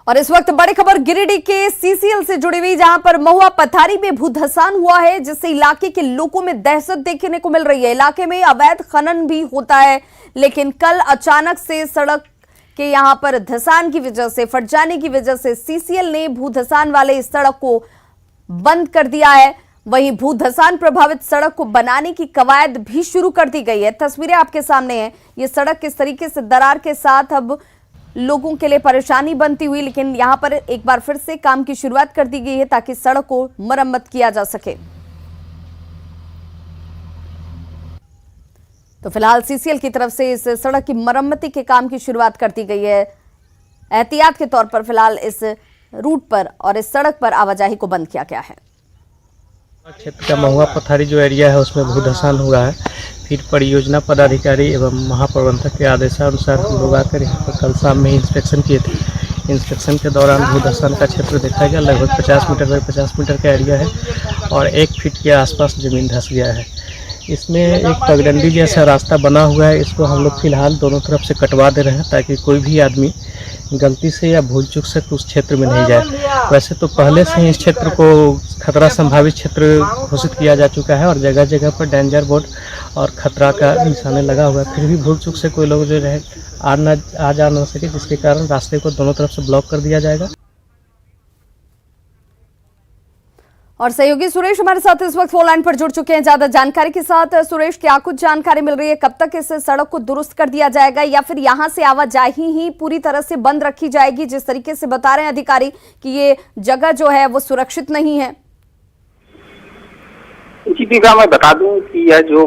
और इस वक्त बड़ी खबर गिरिडीह के सीसीएल से जुड़ी हुई, जहां पर महुआ पथारी में भूधसान हुआ है, जिससे इलाके के लोगों में दहशत देखने को मिल रही है। इलाके में अवैध खनन भी होता है, लेकिन कल अचानक से सड़क के यहां पर धसान की वजह से, फट जाने की वजह से सीसीएल ने भूधसान वाले इस सड़क को बंद कर दिया है। वहीं भूधसान प्रभावित सड़क को बनाने की कवायद भी शुरू कर दी गई है। तस्वीरें आपके सामने हैं। ये सड़क किस तरीके से दरार के साथ अब लोगों के लिए परेशानी बनती हुई, लेकिन यहां पर एक बार फिर से काम की शुरुआत कर दी गई है ताकि सड़क को मरम्मत किया जा सके। तो फिलहाल सीसीएल की तरफ से इस सड़क की मरम्मती के काम की शुरुआत कर दी गई है। एहतियात के तौर पर फिलहाल इस रूट पर और इस सड़क पर आवाजाही को बंद किया गया है। क्षेत्र का महुआ पथारी जो एरिया है उसमें भूधसान हुआ है। फिर परियोजना पदाधिकारी एवं महाप्रबंधक के आदेशानुसार हम लोग आकर यहाँ पर कल शाम में इंस्पेक्शन किए थे। इंस्पेक्शन के दौरान भूधसान का क्षेत्र देखा गया। लगभग 50 मीटर बाई 50 मीटर का एरिया है और 1 फीट के आसपास ज़मीन धंस गया है। इसमें एक पगडंडी जैसा रास्ता बना हुआ है, इसको हम लोग फिलहाल दोनों तरफ से कटवा दे रहे हैं ताकि कोई भी आदमी गलती से या भूल चूक से उस क्षेत्र में नहीं जाए। वैसे तो पहले से ही इस क्षेत्र को खतरा संभावित क्षेत्र घोषित किया जा चुका है और जगह जगह पर डेंजर बोर्ड और खतरा का निशान लगा हुआ है। फिर भी भूल चूक से कोई लोग जो रहे आ जा ना सके, जिसके कारण रास्ते को दोनों तरफ से ब्लॉक कर दिया जाएगा। और सहयोगी सुरेश हमारे साथ इस वक्त फोन लाइन पर जुड़ चुके हैं ज्यादा जानकारी के साथ। सुरेश, क्या कुछ जानकारी मिल रही है? कब तक इस सड़क को दुरुस्त कर दिया जाएगा या फिर यहां से आवाजाही ही पूरी तरह से बंद रखी जाएगी? जिस तरीके से बता रहे हैं अधिकारी कि ये जगह जो है वो सुरक्षित नहीं है। जी दीघा, मैं बता दूं कि यह जो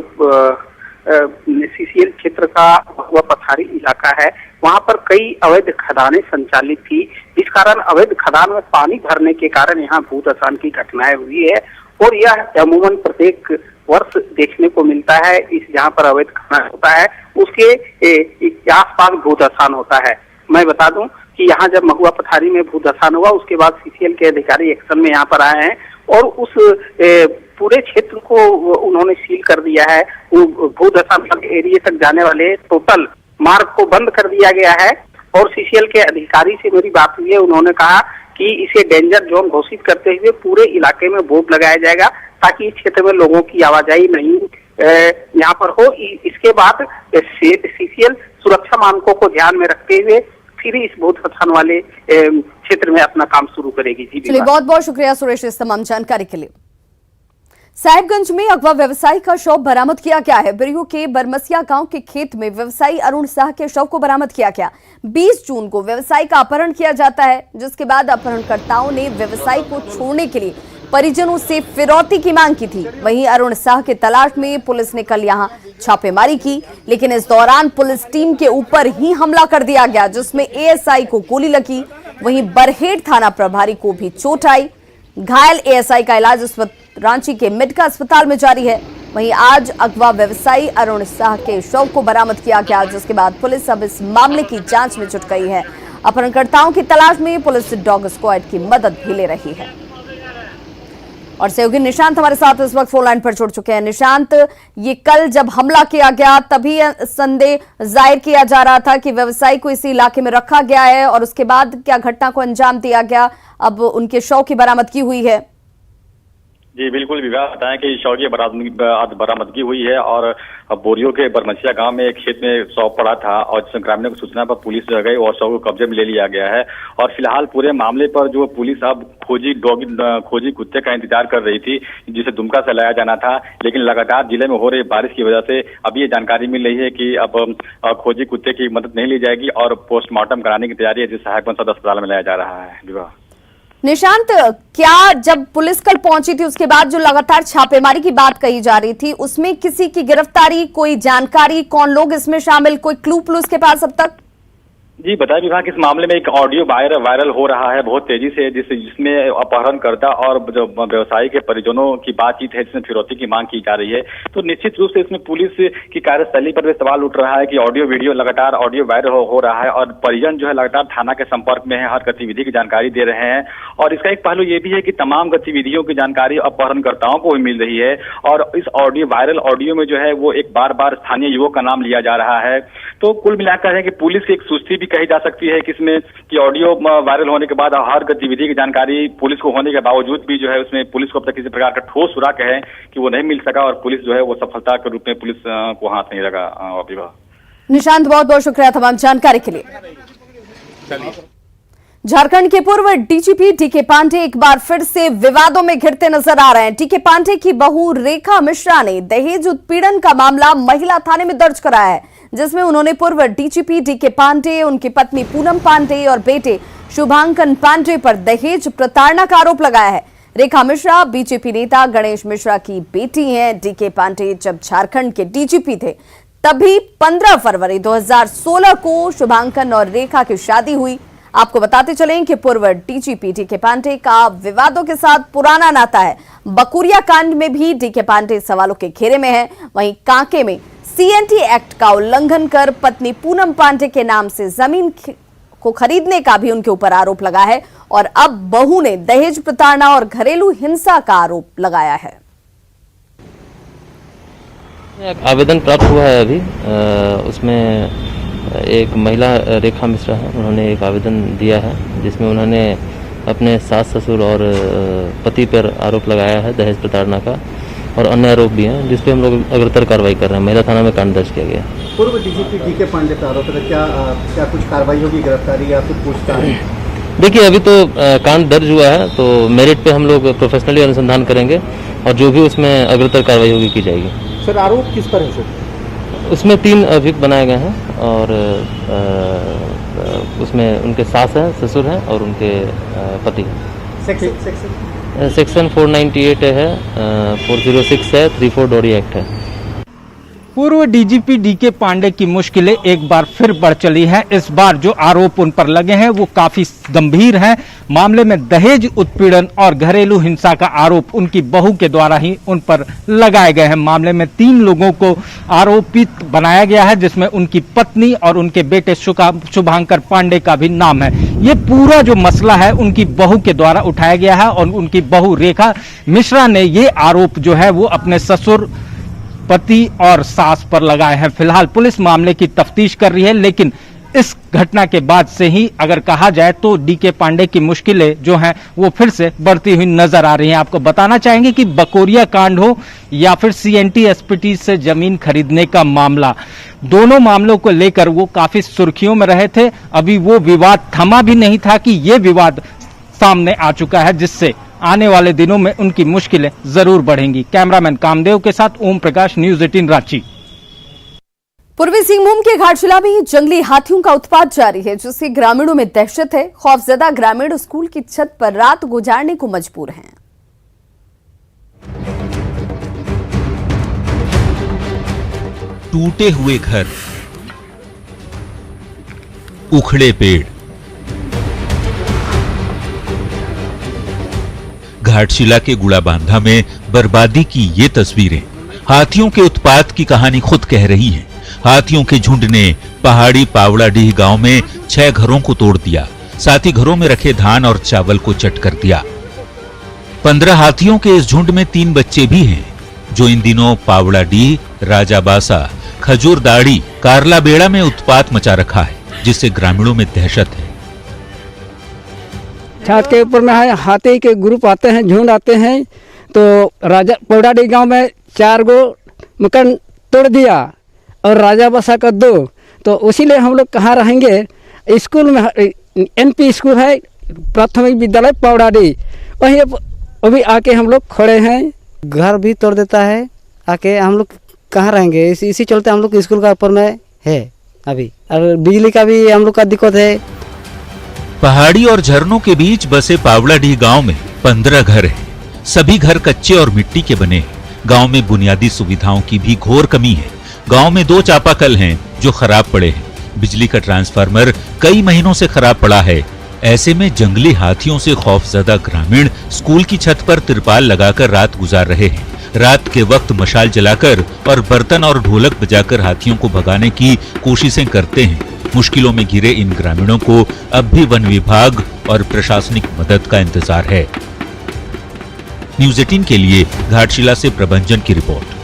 सीसीएल क्षेत्र का महुआ पथारी इलाका है, वहां पर कई अवैध खदानें संचालित थी, जिस कारण अवैध खदान में पानी भरने के कारण यहाँ भूधसान की घटनाएं हुई है। और यह अमूमन प्रत्येक वर्ष देखने को मिलता है। इस जहाँ पर अवैध खदान होता है उसके आसपास भूधसान होता है। मैं बता दूं कि यहाँ जब महुआ पथारी में भूधसान हुआ, उसके बाद सीसीएल के अधिकारी एक्शन में यहाँ पर आए हैं और उस पूरे क्षेत्र को उन्होंने सील कर दिया है। भूधसान एरिया तक जाने वाले टोटल मार्ग को बंद कर दिया गया है। और सीसीएल के अधिकारी से मेरी बात हुई है, उन्होंने कहा कि इसे डेंजर जोन घोषित करते हुए पूरे इलाके में बोर्ड लगाया जाएगा ताकि इस क्षेत्र में लोगों की आवाजाही नहीं यहाँ पर हो। इसके बाद सीसीएल सुरक्षा मानकों को ध्यान में रखते हुए फिर इस भूधसान वाले क्षेत्र में अपना काम शुरू करेगी। जी बहुत बहुत शुक्रिया सुरेश इस तमाम जानकारी के लिए। साहिबगंज में अगवा व्यवसायी का शव बरामद किया गया है। बिरयू के बरमसिया गांव के खेत में व्यवसायी अरुण शाह के शव को बरामद किया गया। 20 जून को व्यवसायी का अपहरण किया जाता है, जिसके बाद अपहरणकर्ताओं ने व्यवसायी को छोड़ने के लिए परिजनों से फिरौती की मांग की थी। वहीं अरुण शाह की तलाश में पुलिस ने कल यहां छापेमारी की, लेकिन इस दौरान पुलिस टीम के ऊपर ही हमला कर दिया गया, जिसमें एएसआई को गोली लगी। वहीं बरहेट थाना प्रभारी को भी चोट आई। घायल एएसआई का इलाज रांची के मेडका अस्पताल में जारी है। वहीं आज अगवा व्यवसायी अरुण शाह के शव को बरामद किया गया, जिसके बाद पुलिस अब इस मामले की जांच में जुट गई है। अपहरणकर्ताओं की तलाश में पुलिस डॉग स्क्वाड की मदद भी ले रही है। और सहयोगी निशांत हमारे साथ इस वक्त फोन लाइन पर जुड़ चुके हैं। निशांत, ये कल जब हमला किया गया तभी संदेह जाहिर किया जा रहा था कि व्यवसायी को इसी इलाके में रखा गया है और उसके बाद क्या घटना को अंजाम दिया गया? अब उनके शव की बरामदगी हुई है। जी बिल्कुल, विभाग बताएं कि शव की बरामदगी हुई है और बोरियो के बरमसिया गांव में एक खेत में शव पड़ा था और ग्रामीणों की सूचना पर पुलिस गई और शव को कब्जे में ले लिया गया है। और फिलहाल पूरे मामले पर जो पुलिस अब खोजी कुत्ते का इंतजार कर रही थी, जिसे दुमका से लाया जाना था, लेकिन लगातार जिले में हो रही बारिश की वजह से अभी ये जानकारी मिल रही है कि अब खोजी कुत्ते की मदद नहीं ली जाएगी और पोस्टमार्टम कराने की तैयारी है, जिसे साहिबगंज सदर अस्पताल में लाया जा रहा है। विभाग निशांत, क्या जब पुलिस कल पहुंची थी उसके बाद जो लगातार छापेमारी की बात कही जा रही थी, उसमें किसी की गिरफ्तारी, कोई जानकारी, कौन लोग इसमें शामिल, कोई क्लू प्लू के पास अब तक? जी बताया विभाग, इस मामले में एक ऑडियो वायरल हो रहा है बहुत तेजी से, जिसमें अपहरणकर्ता और जो व्यवसायी के परिजनों की बातचीत है, जिसमें फिरौती की मांग की जा रही है। तो निश्चित रूप से इसमें पुलिस की कार्यशैली पर भी सवाल उठ रहा है कि ऑडियो वीडियो लगातार ऑडियो वायरल हो रहा है और परिजन जो है लगातार थाना के संपर्क में है, हर गतिविधि की जानकारी दे रहे हैं। और इसका एक पहलू ये भी है कि तमाम गतिविधियों की जानकारी अपहरणकर्ताओं को भी मिल रही है और इस वायरल ऑडियो में जो है वो एक बार स्थानीय युवक का नाम लिया जा रहा है। तो कुल मिलाकर है कि पुलिस की एक सुस्ती भी कही जा सकती है कि इसमें कि ऑडियो वायरल होने के बाद हर गतिविधि की जानकारी पुलिस को होने के बावजूद भी जो है उसमें पुलिस को अब तक किसी प्रकार का ठोस सुराग है कि वो नहीं मिल सका और पुलिस जो है वो सफलता के रूप में पुलिस को हाथ नहीं लगा। विवाह निशांत, बहुत बहुत शुक्रिया तमाम जानकारी के लिए। झारखंड के पूर्व डीजीपी डीके पांडे एक बार फिर से विवादों में घिरते नजर आ रहे हैं। डीके पांडे की बहू रेखा मिश्रा ने दहेज उत्पीड़न का मामला महिला थाने में दर्ज कराया है, जिसमें उन्होंने पूर्व डीजीपी डीके पांडे, उनकी पत्नी पूनम पांडे और बेटे शुभांकन पांडे पर दहेज प्रताड़ना का आरोप लगाया है। रेखा मिश्रा बीजेपी नेता गणेश मिश्रा की बेटी हैं। डीके पांडे जब झारखंड के डीजीपी थे तभी 15 फरवरी 2016 को शुभांकन और रेखा की शादी हुई। आपको बताते चलें कि पूर्व डीजीपी डीके पांडे का विवादों के साथ पुराना नाता है। बकुरिया कांड में भी डीके पांडे सवालों के घेरे में है। वहीं कांके में सीएनटी एक्ट का उल्लंघन कर पत्नी पूनम पांडे के नाम से जमीन को खरीदने का भी उनके ऊपर आरोप लगा है और अब बहू ने दहेज प्रताड़ना और घरेलू हिंसा का आरोप लगाया है। एक आवेदन प्राप्त हुआ है अभी, उसमें एक महिला रेखा मिश्रा है, उन्होंने एक आवेदन दिया है जिसमें उन्होंने अपने सास ससुर और पति पर आरोप लगाया है दहेज प्रताड़ना का और अन्य आरोप भी हैं, जिस पे हम लोग अग्रतर कार्रवाई कर रहे हैं। महिला थाना में कांड दर्ज किया गया है। पूर्व डीजीपी डीके पांडे का आरोप है, क्या कुछ कार्रवाई होगी, गिरफ्तारी या फिर पूछताछ? देखिए, अभी तो कांड दर्ज हुआ है तो मेरिट पे हम लोग प्रोफेशनली अनुसंधान करेंगे और जो भी उसमें अग्रतर कार्रवाई होगी की जाएगी। सर, आरोप किस पर है सर? उसमें 3 अभियुक्त बनाए गए हैं और उसमें उनके सास हैं, ससुर हैं और उनके पति। सेक्शन 498 है, 406 है, 34 डोरी एक्ट है। पूर्व डीजीपी डीके पांडे की मुश्किलें एक बार फिर बढ़ चली हैं। इस बार जो आरोप उन पर लगे हैं वो काफी गंभीर हैं। मामले में दहेज उत्पीड़न और घरेलू हिंसा का आरोप उनकी बहू के द्वारा ही उन पर लगाए गए हैं। मामले में 3 लोगों को आरोपित बनाया गया है, जिसमें उनकी पत्नी और उनके बेटे शुभांकर पांडे का भी नाम है। ये पूरा जो मसला है उनकी बहू के द्वारा उठाया गया है और उनकी बहू रेखा मिश्रा ने ये आरोप जो है वो अपने ससुर, पति और सास पर लगाए हैं। फिलहाल पुलिस मामले की तफ्तीश कर रही है, लेकिन इस घटना के बाद से ही अगर कहा जाए तो डीके पांडे की मुश्किलें जो हैं वो फिर से बढ़ती हुई नजर आ रही हैं। आपको बताना चाहेंगे कि बकोरिया कांड हो या फिर सीएनटी एसपीटी से जमीन खरीदने का मामला, दोनों मामलों को लेकर वो काफी सुर्खियों में रहे थे। अभी वो विवाद थमा भी नहीं था कि ये विवाद सामने आ चुका है, जिससे आने वाले दिनों में उनकी मुश्किलें जरूर बढ़ेंगी। कैमरामैन कामदेव के साथ ओम प्रकाश, न्यूज 18 रांची। पूर्वी सिंहभूम के घाटशिला में जंगली हाथियों का उत्पात जारी है, जिससे ग्रामीणों में दहशत है। खौफजदा ग्रामीण स्कूल की छत पर रात गुजारने को मजबूर हैं। टूटे हुए घर, उखड़े पेड़, घाटशिला के गुड़ाबांधा में बर्बादी की ये तस्वीरें हाथियों के उत्पात की कहानी खुद कह रही हैं। हाथियों के झुंड ने पहाड़ी पावड़ाडीह गांव में 6 घरों को तोड़ दिया, साथ ही घरों में रखे धान और चावल को चट कर दिया। 15 हाथियों के इस झुंड में 3 बच्चे भी हैं, जो इन दिनों पावड़ाडीह, राजाबासा, खजूरदाड़ी, कारलाबेड़ा में उत्पात मचा रखा है, जिससे ग्रामीणों में दहशत है। छत के ऊपर में है, हाथी के ग्रुप आते हैं, झुंड आते हैं। तो राजा पौड़ाडी गांव में 4 गो मकान तोड़ दिया और राजा बसा का 2। तो उसीलिए हम लोग कहाँ रहेंगे? स्कूल में एनपी स्कूल है, प्राथमिक विद्यालय पौड़ाडी, वहीं अभी आके हम लोग खड़े हैं। घर भी तोड़ देता है आके, हम लोग कहाँ रहेंगे? इसी चलते हम लोग स्कूल का ऊपर में है अभी, और बिजली का भी हम लोग का दिक्कत है। पहाड़ी और झरनों के बीच बसे पावड़ाडीह गांव में 15 घर हैं। सभी घर कच्चे और मिट्टी के बने हैं। गांव में बुनियादी सुविधाओं की भी घोर कमी है। गांव में 2 चापाकल हैं जो खराब पड़े हैं। बिजली का ट्रांसफार्मर कई महीनों से खराब पड़ा है। ऐसे में जंगली हाथियों से खौफजदा ग्रामीण स्कूल की छत पर तिरपाल लगाकर रात गुजार रहे हैं। रात के वक्त मशाल जलाकर और बर्तन और ढोलक बजाकर हाथियों को भगाने की कोशिशें करते हैं। मुश्किलों में घिरे इन ग्रामीणों को अब भी वन विभाग और प्रशासनिक मदद का इंतजार है। न्यूज 18 के लिए घाटशिला से प्रभंजन की रिपोर्ट।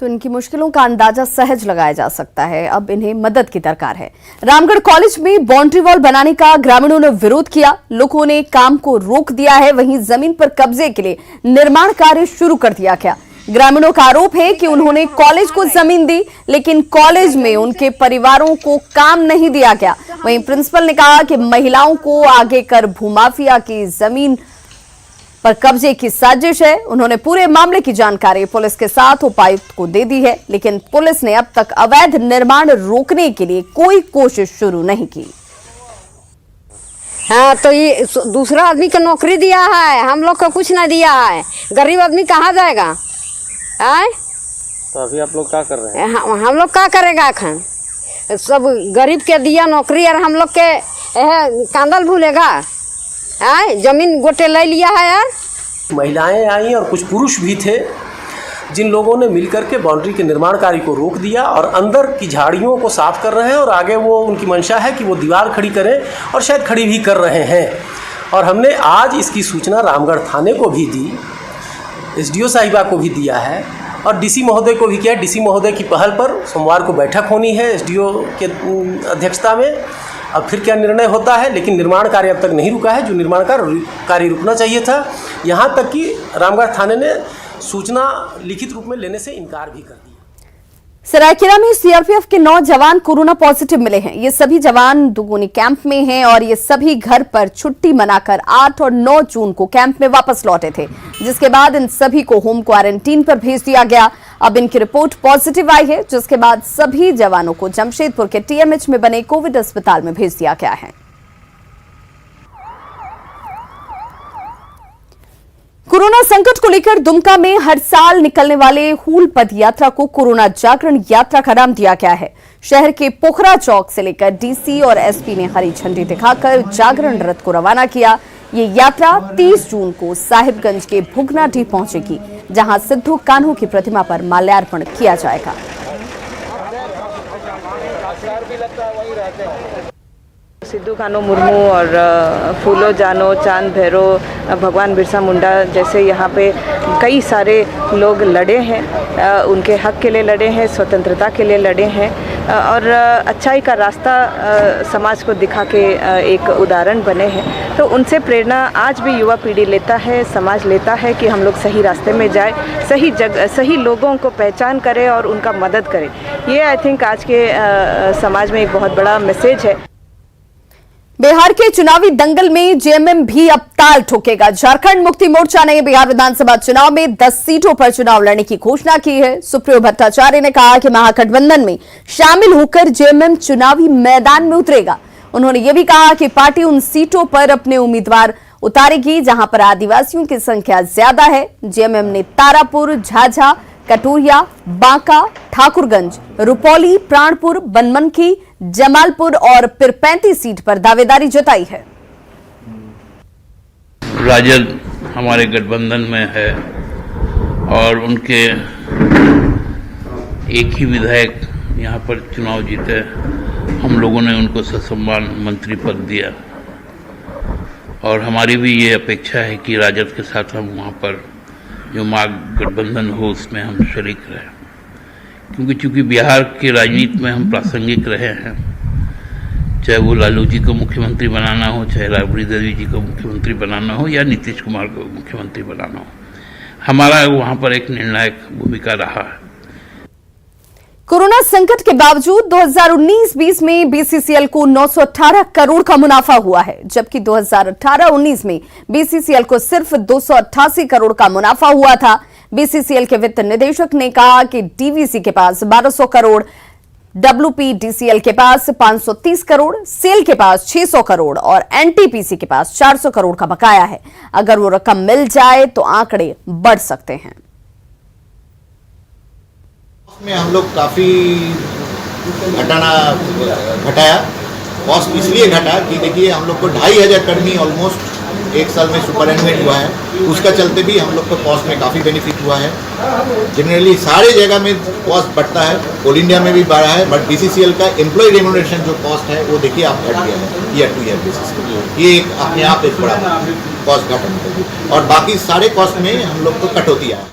तो इनकी मुश्किलों का अंदाजा सहज लगाया जा सकता है। अब इन्हें मदद की दरकार है। रामगढ़ कॉलेज में बाउंड्री वॉल बनाने का ग्रामीणों ने विरोध किया। लोगों ने काम को रोक दिया है। वहीं जमीन पर कब्जे के लिए निर्माण कार्य शुरू कर दिया गया। ग्रामीणों का आरोप है कि उन्होंने कॉलेज को जमीन दी, लेकिन कॉलेज में उनके परिवारों को काम नहीं दिया गया। वहीं प्रिंसिपल ने कहा कि महिलाओं को आगे कर भूमाफिया की जमीन पर कब्जे की साजिश है। उन्होंने पूरे मामले की जानकारी पुलिस के साथ उपायुक्त को दे दी है, लेकिन पुलिस ने अब तक अवैध निर्माण रोकने के लिए कोई कोशिश शुरू नहीं की। हाँ, तो ये दूसरा आदमी को नौकरी दिया है, हम लोग को कुछ नहीं दिया है। गरीब आदमी कहाँ जाएगा? तो अभी आप लोग क्या कर रहे हैं? हम लोग क्या करेगा? खान सब गरीब के दिया नौकरी और हम लोग के कांदल भूलेगा। जमीन गोटे ले लिया है यार। महिलाएं आई और कुछ पुरुष भी थे, जिन लोगों ने मिलकर के बाउंड्री के निर्माण कार्य को रोक दिया और अंदर की झाड़ियों को साफ कर रहे हैं। और आगे वो उनकी मंशा है कि वो दीवार खड़ी करें और शायद खड़ी भी कर रहे हैं। और हमने आज इसकी सूचना रामगढ़ थाने को भी दी, एसडीओ साहिबा को भी दिया है और डीसी महोदय को भी किया। डीसी महोदय की पहल पर सोमवार को बैठक होनी है एसडीओ के अध्यक्षता में। अब फिर क्या निर्णय होता है, लेकिन निर्माण कार्य अब तक नहीं रुका है, जो निर्माण कार्य रुकना चाहिए था। यहाँ तक कि रामगढ़ थाने ने सूचना लिखित रूप में लेने से इनकार भी कर दिया। सरायकेला में सीआरपीएफ के 9 जवान कोरोना पॉजिटिव मिले हैं। ये सभी जवान दुगुनी कैंप में हैं और ये सभी घर पर छुट्टी मनाकर 8 और 9 जून को कैंप में वापस लौटे थे, जिसके बाद इन सभी को होम क्वारंटीन पर भेज दिया गया। अब इनकी रिपोर्ट पॉजिटिव आई है, जिसके बाद सभी जवानों को जमशेदपुर के टीएमएच में बने कोविड अस्पताल में भेज दिया गया है। कोरोना संकट को लेकर दुमका में हर साल निकलने वाले हूल पद यात्रा को कोरोना जागरण यात्रा का नाम दिया गया है। शहर के पोखरा चौक से लेकर डीसी और एसपी ने हरी झंडी दिखाकर जागरण रथ को रवाना किया। ये यात्रा 30 जून को साहिबगंज के भुगनाडीह पहुंचेगी, जहां सिद्धू कान्हू की प्रतिमा पर माल्यार्पण किया जाएगा। सिद्धू कान्हू मुर्मू और फूलो जानो, चांद भैरो, भगवान बिरसा मुंडा जैसे यहाँ पे कई सारे लोग लड़े हैं, उनके हक के लिए लड़े हैं, स्वतंत्रता के लिए लड़े हैं और अच्छाई का रास्ता समाज को दिखा के एक उदाहरण बने हैं। तो उनसे प्रेरणा आज भी युवा पीढ़ी लेता है, समाज लेता है कि हम लोग सही रास्ते में जाए, सही लोगों को पहचान करें और उनका मदद करें। ये आई थिंक आज के समाज में एक बहुत बड़ा मैसेज है। बिहार के चुनावी दंगल में जेएमएम भी अब ताल ठोकेगा। झारखंड मुक्ति मोर्चा ने बिहार विधानसभा चुनाव में 10 सीटों पर चुनाव लड़ने की घोषणा की है। सुप्रियो भट्टाचार्य ने कहा कि महागठबंधन में शामिल होकर जेएमएम चुनावी मैदान में उतरेगा। उन्होंने ये भी कहा कि पार्टी उन सीटों पर अपने उम्मीदवार उतारेगी जहां पर आदिवासियों की संख्या ज्यादा है। जेएमएम ने तारापुर, झाझा, कटोरिया, बांका, ठाकुरगंज, रुपौली, प्राणपुर, बनमनखी, जमालपुर और पिरपैंती सीट पर दावेदारी जताई है। राजद हमारे गठबंधन में है और उनके एक ही विधायक यहाँ पर चुनाव जीते। हम लोगों ने उनको ससम्मान मंत्री पद दिया और हमारी भी ये अपेक्षा है कि राजद के साथ हम वहाँ पर जो महागठबंधन हो उसमें हम शरीक रहें, क्योंकि चूंकि बिहार की राजनीति में हम प्रासंगिक रहे हैं, चाहे वो लालू जी को मुख्यमंत्री बनाना हो, चाहे राबड़ी देवी जी को मुख्यमंत्री बनाना हो या नीतीश कुमार को मुख्यमंत्री बनाना हो, हमारा वहाँ पर एक निर्णायक भूमिका रहा है। कोरोना संकट के बावजूद 2019-20 में बीसीसीएल को 918 करोड़ का मुनाफा हुआ है, जबकि 2018-19 में बीसीसीएल को सिर्फ 288 करोड़ का मुनाफा हुआ था। बीसीसीएल के वित्त निदेशक ने कहा कि डीवीसी के पास 1200 करोड़, डब्ल्यूपीडीसीएल के पास 530 करोड़, सेल के पास 600 करोड़ और एनटीपीसी के पास 400 करोड़ का बकाया है। अगर वो रकम मिल जाए तो आंकड़े बढ़ सकते हैं। में हम लोग काफ़ी घटाया। कॉस्ट इसलिए घटा कि देखिए हम लोग को 2500 कर्मी ऑलमोस्ट एक साल में सुपरिटेंडेंट हुआ है, उसका चलते भी हम लोग को कॉस्ट में काफ़ी बेनिफिट हुआ है। जनरली सारे जगह में कॉस्ट बढ़ता है, ऑल इंडिया में भी बढ़ा है, बट बीसीसीएल का एम्प्लॉय रेम्यूनरेशन जो कॉस्ट है वो देखिए आप घट गया है ईयर टू ईयर बेसिस पे। ये एक अपने आप एक बड़ा कॉस्ट घटा और बाकी सारे कॉस्ट में हम लोग को कटौती आया।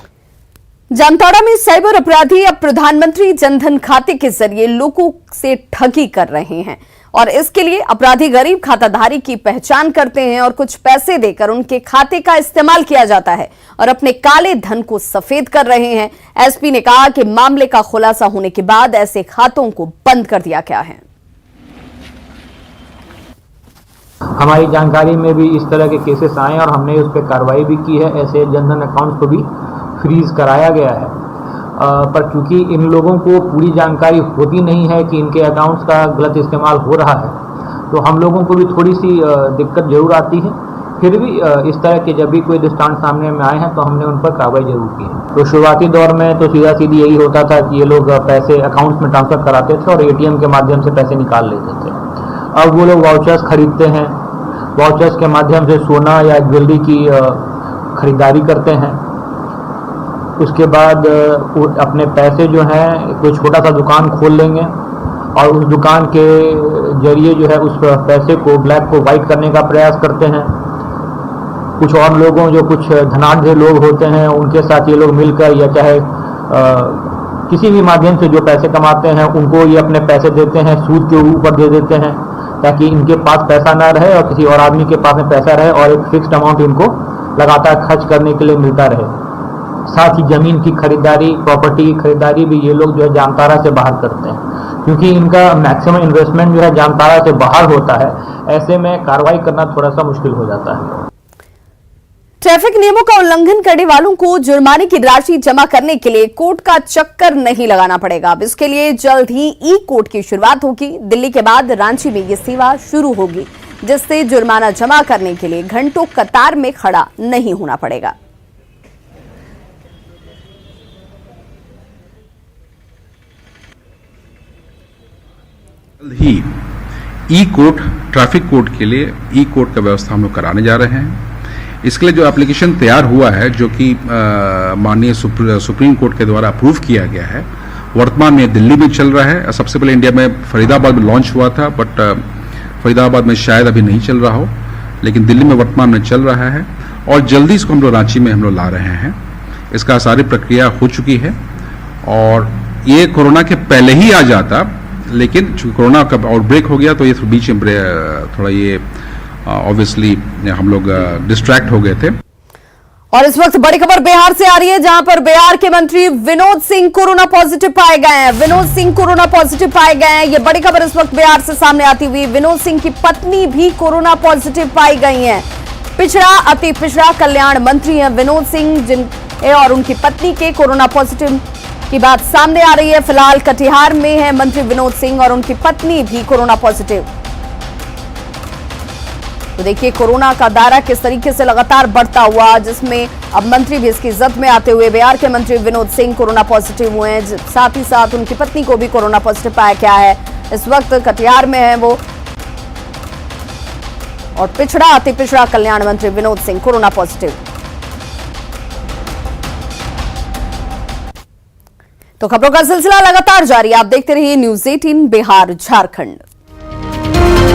जामताड़ा में साइबर अपराधी अब प्रधानमंत्री जनधन खाते के जरिए लोगों से ठगी कर रहे हैं और इसके लिए अपराधी गरीब खाताधारी की पहचान करते हैं और कुछ पैसे देकर उनके खाते का इस्तेमाल किया जाता है और अपने काले धन को सफेद कर रहे हैं। एसपी ने कहा कि मामले का खुलासा होने के बाद ऐसे खातों को बंद कर दिया गया है। हमारी जानकारी में भी इस तरह के केसेस आए और हमने उस पर कार्रवाई भी की है। ऐसे जनधन अकाउंट्स को भी फ्रीज कराया गया है, पर क्योंकि इन लोगों को पूरी जानकारी होती नहीं है कि इनके अकाउंट्स का गलत इस्तेमाल हो रहा है, तो हम लोगों को भी थोड़ी सी दिक्कत जरूर आती है। फिर भी इस तरह के जब भी कोई दृष्टांत सामने में आए हैं तो हमने उन पर कार्रवाई जरूर की है। तो शुरुआती दौर में तो सीधा सीधी यही होता था कि ये लोग पैसे अकाउंट्स में ट्रांसफर कराते थे और एटीएम के माध्यम से पैसे निकाल लेते थे। अब वो लोग वाउचर्स खरीदते हैं, वाउचर्स के माध्यम से सोना या ज्वेलरी की खरीदारी करते हैं। उसके बाद अपने पैसे जो हैं कोई छोटा सा दुकान खोल लेंगे और उस दुकान के जरिए जो है उस पैसे को ब्लैक को वाइट करने का प्रयास करते हैं। कुछ और लोगों जो कुछ धनाढ़ लोग होते हैं उनके साथ ये लोग मिलकर या चाहे किसी भी माध्यम से जो पैसे कमाते हैं उनको ये अपने पैसे देते हैं, सूद के ऊपर दे देते हैं ताकि इनके पास पैसा ना रहे और किसी और आदमी के पास में पैसा रहे और एक फिक्स्ड अमाउंट इनको लगातार खर्च करने के लिए मिलता रहे। साथ ही जमीन की खरीदारी, प्रॉपर्टी की खरीदारी भी ये लोग जो है जामताड़ा से बाहर करते हैं, क्योंकि इनका मैक्सिमम इन्वेस्टमेंट जो है जामताड़ा से बाहर होता है। ऐसे में कार्रवाई करना थोड़ा सा मुश्किल हो जाता है। ट्रैफिक नियमों का उल्लंघन करने वालों को जुर्माने की राशि जमा करने के लिए कोर्ट का चक्कर नहीं लगाना पड़ेगा। अब इसके लिए जल्द ही ई कोर्ट की शुरुआत होगी। दिल्ली के बाद रांची में ये सेवा शुरू होगी, जिससे जुर्माना जमा करने के लिए घंटों कतार में खड़ा नहीं होना पड़ेगा। ही ई कोर्ट, ट्रैफिक कोर्ट के लिए ई कोर्ट का व्यवस्था हम लोग कराने जा रहे हैं। इसके लिए जो एप्लीकेशन तैयार हुआ है, जो कि माननीय सुप्रीम कोर्ट के द्वारा अप्रूव किया गया है, वर्तमान में दिल्ली में चल रहा है। सबसे पहले इंडिया में फरीदाबाद में लॉन्च हुआ था, बट फरीदाबाद में शायद अभी नहीं चल रहा हो, लेकिन दिल्ली में वर्तमान में चल रहा है और जल्दी इसको हम लोग रांची में हम लोग ला रहे हैं। इसका सारी प्रक्रिया हो चुकी है और ये कोरोना के पहले ही आ जाता, लेकिन चूंकि कोरोना का आउटब्रेक हो गया तो ये बीच में थोड़ा ये ऑब्वियसली हम लोग डिस्ट्रैक्ट हो गए थे। और इस वक्त बड़ी खबर बिहार से आ रही है, जहां पर बिहार के मंत्री विनोद सिंह कोरोना पॉजिटिव पाए गए हैं। विनोद सिंह कोरोना पॉजिटिव पाए गए हैं, ये बड़ी खबर इस वक्त बिहार से सामने आती हुई। विनोद सिंह की पत्नी भी कोरोना पॉजिटिव पाई गई हैं। पिछड़ा अति पिछड़ा कल्याण मंत्री हैं विनोद सिंह और उनकी पत्नी के कोरोना पॉजिटिव की बात सामने आ रही है। फिलहाल कटिहार में है मंत्री विनोद सिंह और उनकी पत्नी भी कोरोना पॉजिटिव। तो देखिए कोरोना का दायरा किस तरीके से लगातार बढ़ता हुआ, जिसमें अब मंत्री भी इसकी जद में आते हुए। बिहार के मंत्री विनोद सिंह कोरोना पॉजिटिव हुए हैं, साथ ही साथ उनकी पत्नी को भी कोरोना पॉजिटिव पाया गया है। इस वक्त कटिहार में है वो और पिछड़ा अति पिछड़ा कल्याण मंत्री विनोद सिंह कोरोना पॉजिटिव। तो खबरों का सिलसिला लगातार जारी, आप देखते रहिए न्यूज़ 18 बिहार झारखंड।